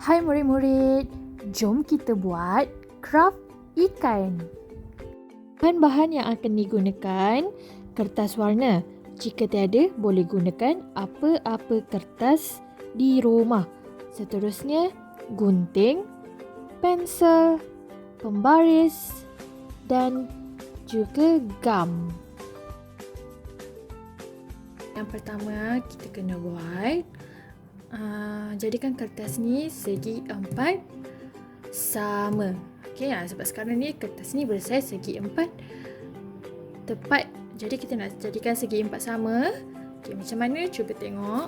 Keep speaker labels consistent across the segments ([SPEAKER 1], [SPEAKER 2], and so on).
[SPEAKER 1] Hai murid-murid, jom kita buat craft ikan. Bahan-bahan yang akan digunakan, kertas warna. Jika tiada, boleh gunakan apa-apa kertas di rumah. Seterusnya, gunting, pensel, pembaris dan juga gam. Yang pertama, kita kena buat jadikan kertas ni segi 4 sama. Okey, sebab sekarang ni kertas ni bersaiz segi 4 tepat. Jadi kita nak jadikan segi 4 sama. Okey, macam mana? Cuba tengok.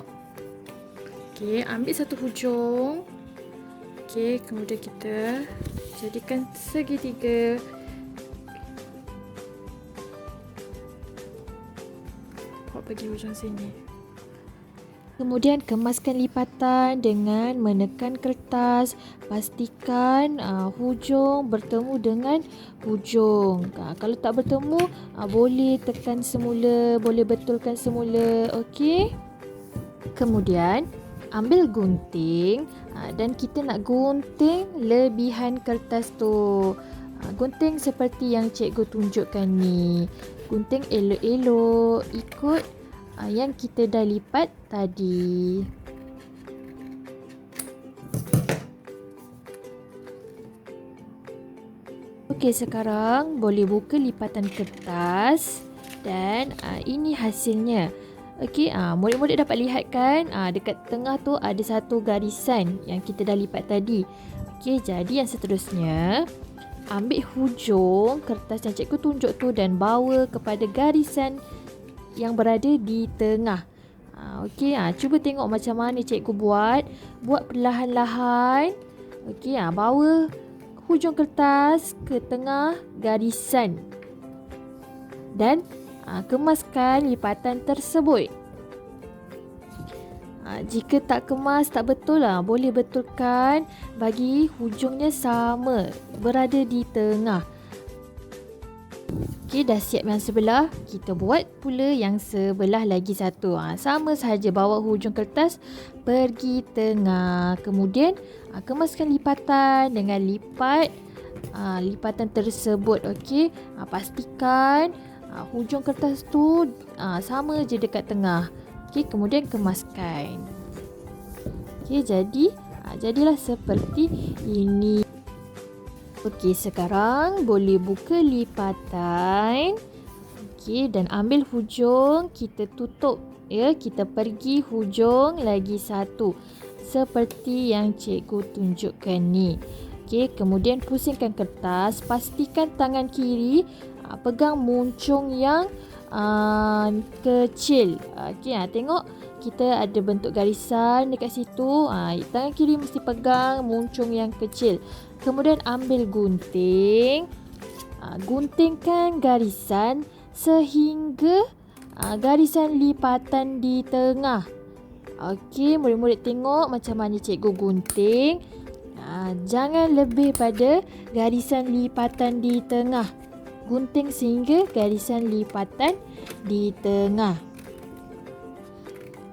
[SPEAKER 1] Okey, ambil satu hujung. Okey, kemudian kita jadikan segitiga. Buat pergi hujung sini. Kemudian kemaskan lipatan dengan menekan kertas. Pastikan hujung bertemu dengan hujung. Kalau tak bertemu, boleh tekan semula, boleh betulkan semula. Okey. Kemudian ambil gunting dan kita nak gunting lebihan kertas tu. Gunting seperti yang cikgu tunjukkan ni. Gunting elok-elok ikut yang kita dah lipat tadi. Okey, sekarang boleh buka lipatan kertas dan ini hasilnya. Okey, murid-murid dapat lihat kan, dekat tengah tu ada satu garisan yang kita dah lipat tadi. Okey, jadi yang seterusnya, ambil hujung kertas yang cikgu tunjuk tu dan bawa kepada garisan yang berada di tengah. Okey, cuba tengok macam mana cikgu buat. Buat perlahan-lahan. Okey, bawa hujung kertas ke tengah garisan. Dan kemaskan lipatan tersebut. Jika tak kemas, tak betul boleh betulkan bagi hujungnya sama, berada di tengah. Okey, dah siap yang sebelah, kita buat pula yang sebelah lagi satu. Sama sahaja, bawa hujung kertas pergi tengah. Kemudian kemaskan lipatan dengan lipat lipatan tersebut. Okey, pastikan hujung kertas tu sama je dekat tengah. Okey, kemudian kemaskan. Okey, jadilah seperti ini. Okey, sekarang boleh buka lipatan. Okey, dan ambil hujung, kita tutup. Ya, kita pergi hujung lagi satu. Seperti yang cikgu tunjukkan ni. Okey, kemudian pusingkan kertas. Pastikan tangan kiri pegang muncung yang kecil. Okey, tengok kita ada bentuk garisan dekat situ. Tangan kiri mesti pegang muncung yang kecil. Kemudian ambil gunting. Guntingkan garisan sehingga garisan lipatan di tengah. Okey, murid-murid tengok macam mana cikgu gunting. Jangan lebih pada garisan lipatan di tengah. Gunting sehingga garisan lipatan di tengah.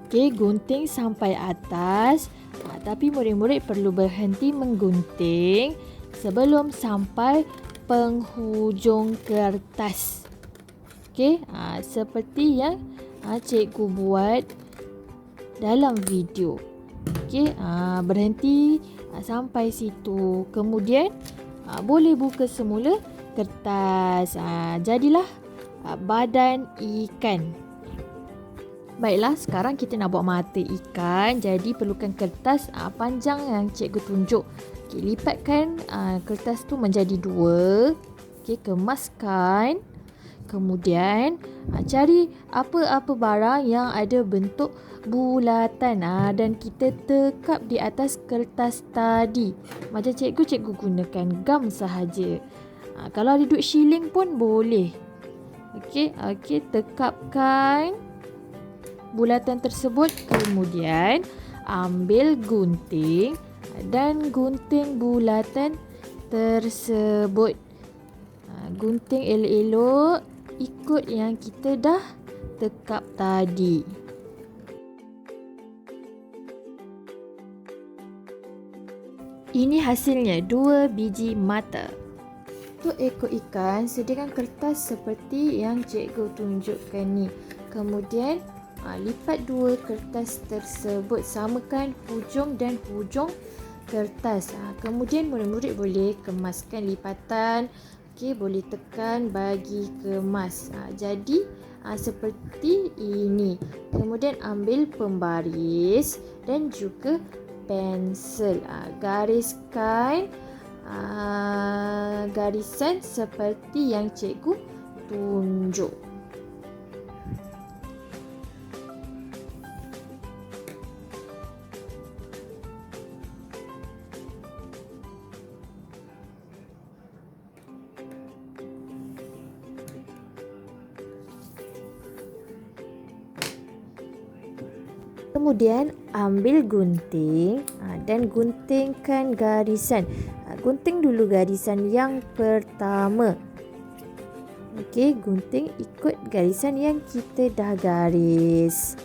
[SPEAKER 1] Okey, gunting sampai atas. Tapi murid-murid perlu berhenti menggunting sebelum sampai penghujung kertas. Okey, seperti yang cikgu buat dalam video. Okey, berhenti sampai situ. Kemudian boleh buka semula kertas. Jadilah badan ikan. Baiklah, sekarang kita nak buat mata ikan. Jadi perlukan kertas panjang yang cikgu tunjuk. Okey, lipatkan kertas tu menjadi 2. Okey, kemaskan. Kemudian cari apa-apa barang yang ada bentuk bulatan dan kita tekap di atas kertas tadi. Macam cikgu gunakan gam sahaja. Kalau ada duit shilling pun boleh. Okey, tekapkan bulatan tersebut. Kemudian ambil gunting dan gunting bulatan tersebut. Gunting elok-elok ikut yang kita dah tekap tadi. Ini hasilnya 2 biji mata. Untuk ekor ikan, sediakan kertas seperti yang cikgu tunjukkan ni. Kemudian lipat 2 kertas tersebut, samakan hujung dan hujung kertas. Kemudian murid-murid boleh kemaskan lipatan. Boleh tekan bagi kemas. Jadi seperti ini. Kemudian ambil pembaris dan juga pensel. Gariskan garisan seperti yang cikgu tunjuk. Kemudian ambil gunting dan guntingkan garisan. Gunting dulu garisan yang pertama. Gunting ikut garisan yang kita dah garis.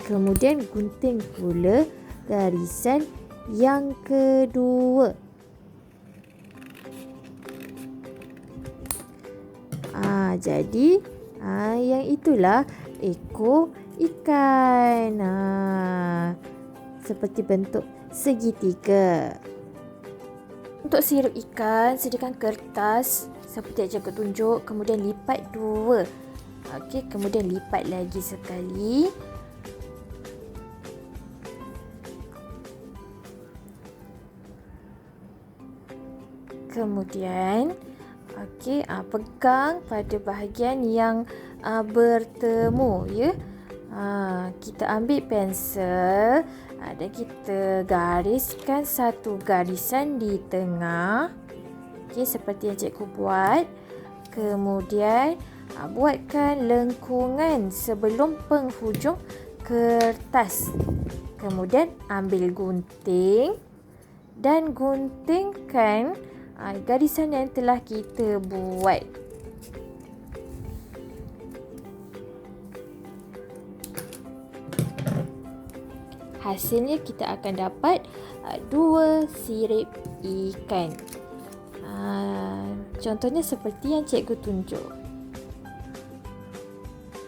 [SPEAKER 1] Kemudian gunting pula garisan yang kedua. Jadi yang itulah ekor ikan. Seperti bentuk segitiga. Untuk sirup ikan, sediakan kertas seperti yang cikgu tunjuk, kemudian lipat 2. Kemudian lipat lagi sekali. Kemudian pegang pada bahagian yang bertemu, ya. Kita ambil pensel dan kita gariskan satu garisan di tengah. Seperti yang cikgu buat. Kemudian buatkan lengkungan sebelum penghujung kertas. Kemudian ambil gunting dan guntingkan garisan yang telah kita buat. Hasilnya kita akan dapat 2 sirip ikan. Contohnya seperti yang cikgu tunjuk.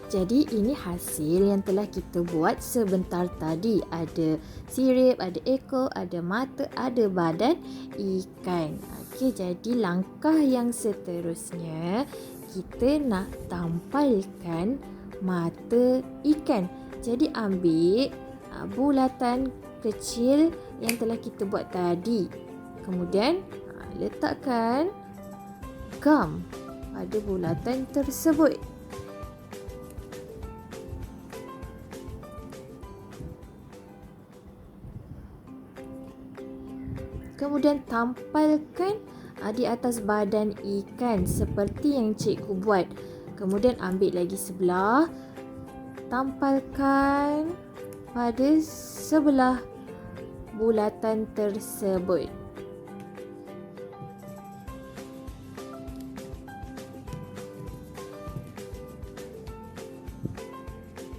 [SPEAKER 1] Jadi ini hasil yang telah kita buat sebentar tadi. Ada sirip, ada ekor, ada mata, ada badan ikan. Jadi langkah yang seterusnya, kita nak tampalkan mata ikan. Jadi ambil bulatan kecil yang telah kita buat tadi. Kemudian letakkan gam pada bulatan tersebut. Kemudian tampalkan di atas badan ikan seperti yang cikgu buat. Kemudian ambil lagi sebelah, tampalkan pada sebelah bulatan tersebut.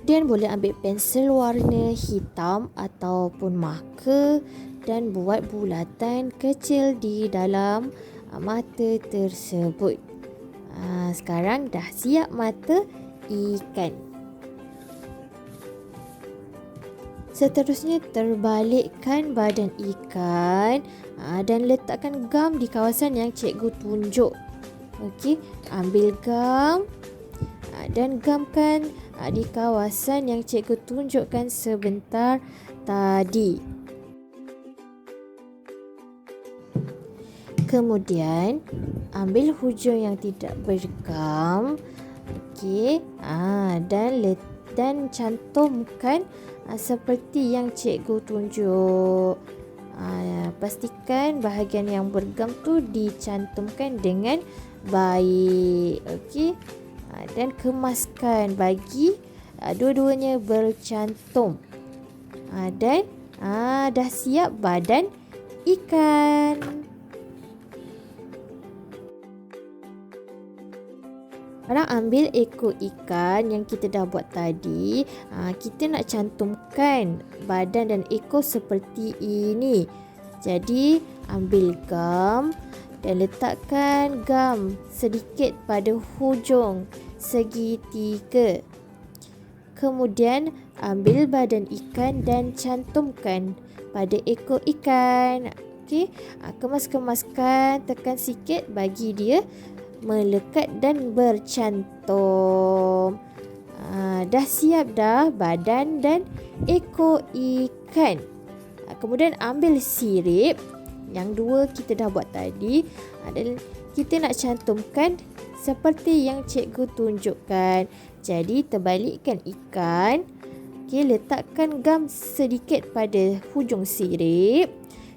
[SPEAKER 1] Kemudian boleh ambil pensel warna hitam ataupun marker dan buat bulatan kecil di dalam mata tersebut. Sekarang dah siap mata ikan. Seterusnya terbalikkan badan ikan dan letakkan gam di kawasan yang cikgu tunjuk. Ambil gam dan gamkan di kawasan yang cikgu tunjukkan sebentar tadi. Kemudian ambil hujung yang tidak bergam. Dan cantumkan seperti yang cikgu tunjuk. Pastikan bahagian yang bergam tu dicantumkan dengan baik. Dan kemaskan bagi dua-duanya bercantum. Dan dah siap badan ikan. Sekarang ambil ekor ikan yang kita dah buat tadi. Kita nak cantumkan badan dan ekor seperti ini.
[SPEAKER 2] Jadi, ambil gam dan letakkan gam sedikit pada hujung segitiga. Kemudian, ambil badan ikan dan cantumkan pada ekor ikan. Okey, kemas-kemaskan, tekan sikit bagi dia melekat dan bercantum. Dah siap dah badan dan ekor ikan. Kemudian ambil sirip yang dua kita dah buat tadi, dan kita nak cantumkan seperti yang cikgu tunjukkan. Jadi terbalikkan ikan. Okey, letakkan gam sedikit pada hujung sirip.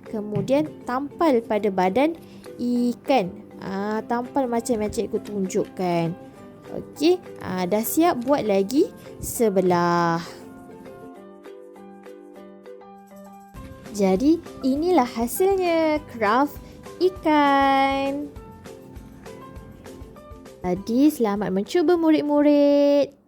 [SPEAKER 2] Kemudian tampal pada badan ikan. Tampal macam yang cikgu tunjukkan. Okey, dah siap, buat lagi sebelah. Jadi, inilah hasilnya craft ikan. Jadi, selamat mencuba murid-murid.